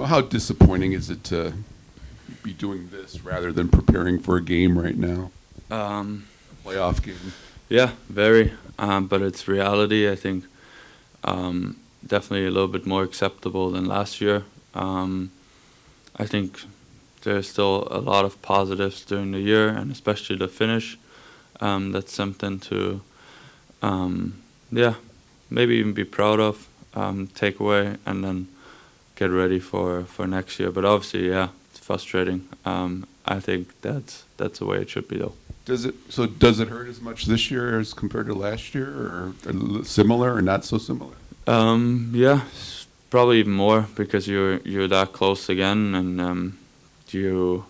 How disappointing is it to be doing this rather than preparing for a game right now, a playoff game? Yeah, very. But it's reality. I think definitely a little bit more acceptable than last year. I think there's still a lot of positives during the year, and especially the finish. That's something to, yeah, maybe even be proud of, take away, and then get ready for next year. But obviously, yeah, it's frustrating. I think that's the way it should be, though. Does it hurt as much this year as compared to last year, or similar or not so similar? Yeah, probably even more because you're that close again, and you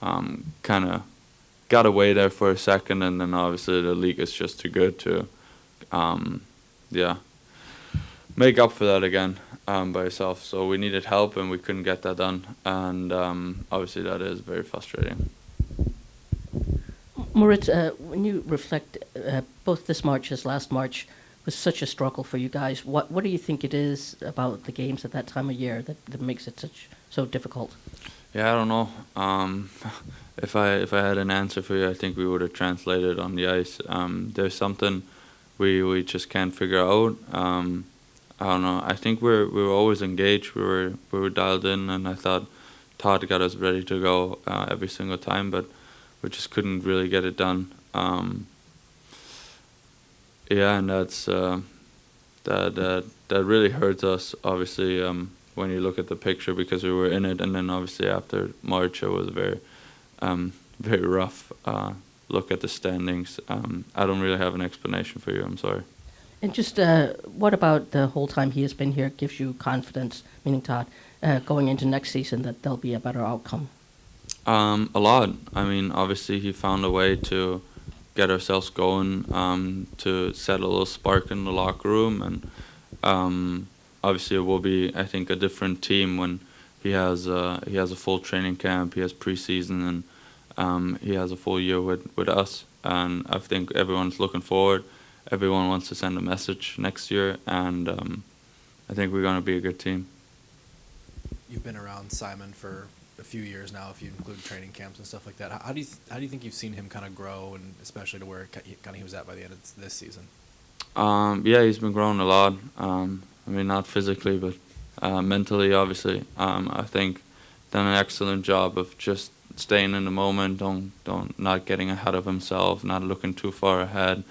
kind of got away there for a second, and then obviously the league is just too good to, yeah, make up for that again by yourself. So we needed help, and we couldn't get that done, and obviously that is very frustrating. Moritz, when you reflect, both this March as last March was such a struggle for you guys. What do you think it is about the games at that time of year that makes it so difficult? Yeah, I don't know. If I had an answer for you, I think we would have translated on the ice. There's something we just can't figure out. I don't know. I think we were always engaged. We were dialed in, and I thought Todd got us ready to go every single time, but we just couldn't really get it done. Yeah, and that's that really hurts us. Obviously, when you look at the picture, because we were in it, and then obviously after March it was very very rough look at the standings. I don't really have an explanation for you. I'm sorry. And just what about the whole time he has been here gives you confidence, meaning Todd, going into next season that there'll be a better outcome? A lot. I mean, obviously he found a way to get ourselves going, to set a little spark in the locker room, and obviously it will be, I think, a different team when he has a full training camp, he has preseason, and he has a full year with us. And I think everyone's looking forward. Everyone wants to send a message next year, and I think we're going to be a good team. You've been around Simon for a few years now, if you include training camps and stuff like that. How do you think you've seen him kind of grow, and especially to where kind of he was at by the end of this season? Yeah, he's been growing a lot. I mean, not physically, but mentally, obviously. I think done an excellent job of just staying in the moment, not getting ahead of himself, not looking too far ahead.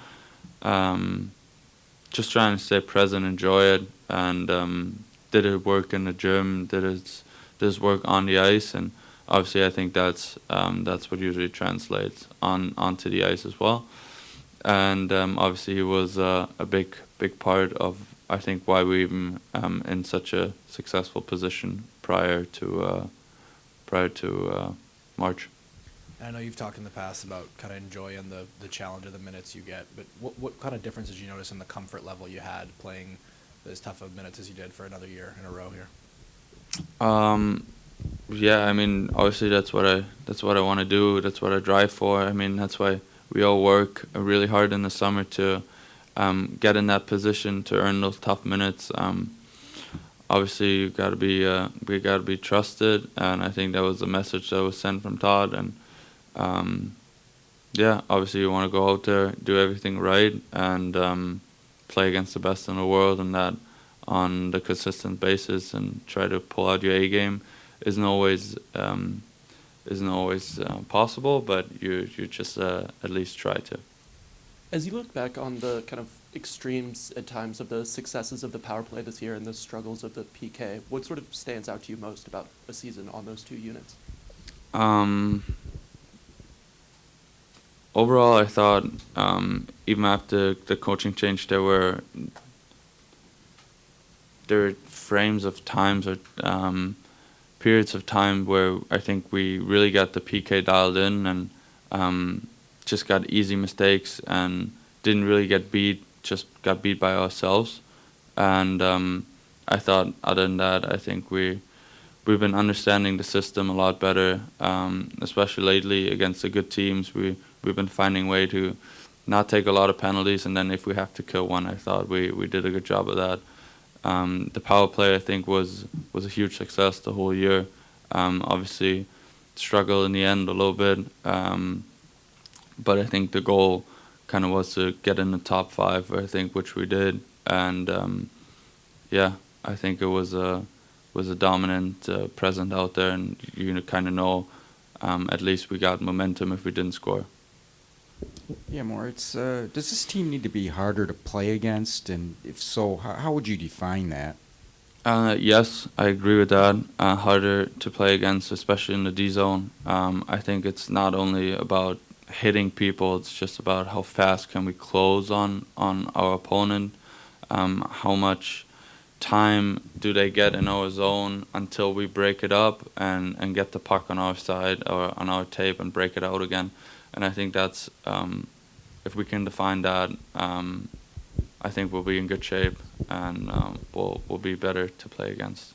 Just trying to stay present, enjoy it, and did it work in the gym, did his work on the ice, and obviously I think that's what usually translates onto the ice as well. And obviously he was a big part of, I think, why we even in such a successful position prior to March. I know you've talked in the past about kind of enjoying the challenge of the minutes you get, but what kind of difference did you notice in the comfort level you had playing as tough of minutes as you did for another year in a row here? Yeah, I mean, obviously that's what I want to do. That's what I drive for. I mean, that's why we all work really hard in the summer to get in that position to earn those tough minutes. Obviously, we got to be trusted, and I think that was the message that was sent from Todd. And yeah, obviously you want to go out there, do everything right, and play against the best in the world, and that on the consistent basis, and try to pull out your A game isn't always possible, but you just at least try to. As you look back on the kind of extremes at times of the successes of the power play this year and the struggles of the PK, what sort of stands out to you most about a season on those two units? Overall, I thought even after the coaching change, there were frames of times or periods of time where I think we really got the PK dialed in, and just got easy mistakes and didn't really get beat, just got beat by ourselves. And I thought other than that, I think we've been understanding the system a lot better, especially lately against the good teams. We've been finding a way to not take a lot of penalties, and then if we have to kill one, I thought we did a good job of that. The power play, I think, was a huge success the whole year. Obviously, struggled in the end a little bit, but I think the goal kind of was to get in the top 5, I think, which we did. And yeah, I think it was a dominant presence out there, and you kind of know at least we got momentum if we didn't score. Yeah, Moritz, does this team need to be harder to play against? And if so, how would you define that? Yes, I agree with that. Harder to play against, especially in the D zone. I think it's not only about hitting people, it's just about how fast can we close on our opponent, how much time do they get in our zone until we break it up and get the puck on our side or on our tape and break it out again. And I think that's, if we can define that, I think we'll be in good shape and we'll be better to play against.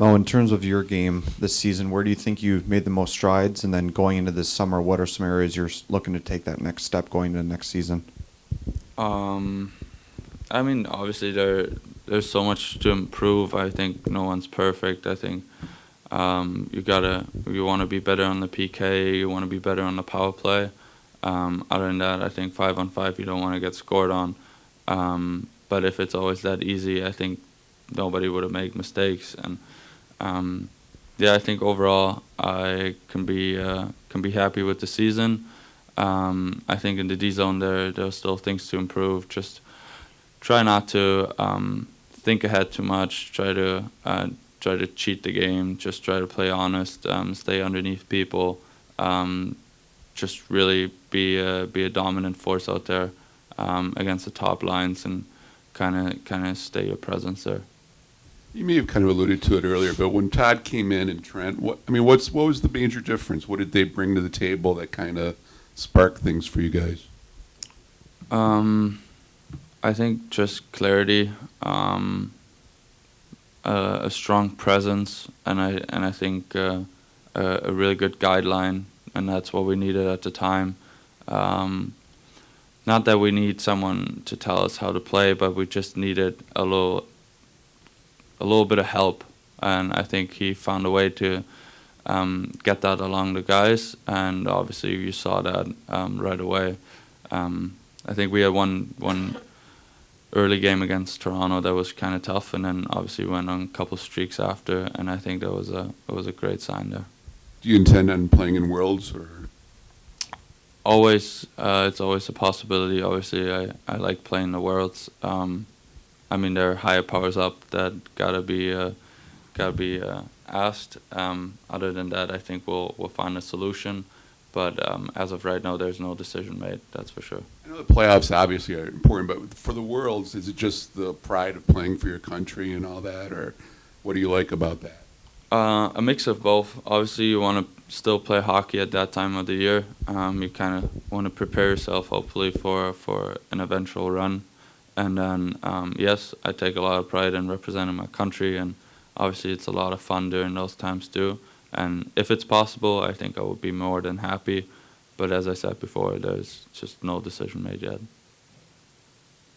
Now, in terms of your game this season, where do you think you've made the most strides? And then going into this summer, what are some areas you're looking to take that next step going into next season? I mean, obviously there's so much to improve. I think no one's perfect. I think you want to be better on the PK, you want to be better on the power play. Other than that, I think 5-on-5 you don't want to get scored on. But if it's always that easy, I think nobody would have made mistakes. And yeah, I think overall I can be happy with the season. I think in the D zone there's still things to improve. Just try not to think ahead too much. Try to cheat the game. Just try to play honest. Stay underneath people. Just really be a dominant force out there against the top lines and kind of stay your presence there. You may have kind of alluded to it earlier, but when Todd came in and Trent, what was the major difference? What did they bring to the table that kind of sparked things for you guys? I think just clarity, a strong presence, and I think a really good guideline, and that's what we needed at the time. Not that we need someone to tell us how to play, but we just needed a little bit of help, and I think he found a way to get that along the guys, and obviously you saw that right away. I think we had one early game against Toronto that was kind of tough, and then obviously went on a couple streaks after, and I think that was a great sign there. Do you intend on playing in Worlds or? Always, it's always a possibility. Obviously, I like playing the Worlds. I mean, there are higher powers up that gotta be asked. Other than that, I think we'll find a solution. But as of right now, there's no decision made. That's for sure. I know the playoffs obviously are important, but for the Worlds, is it just the pride of playing for your country and all that, or what do you like about that? A mix of both. Obviously, you want to still play hockey at that time of the year. You kind of want to prepare yourself, hopefully, for an eventual run. And then, yes, I take a lot of pride in representing my country, and obviously it's a lot of fun during those times too. And if it's possible, I think I would be more than happy. But as I said before, there's just no decision made yet.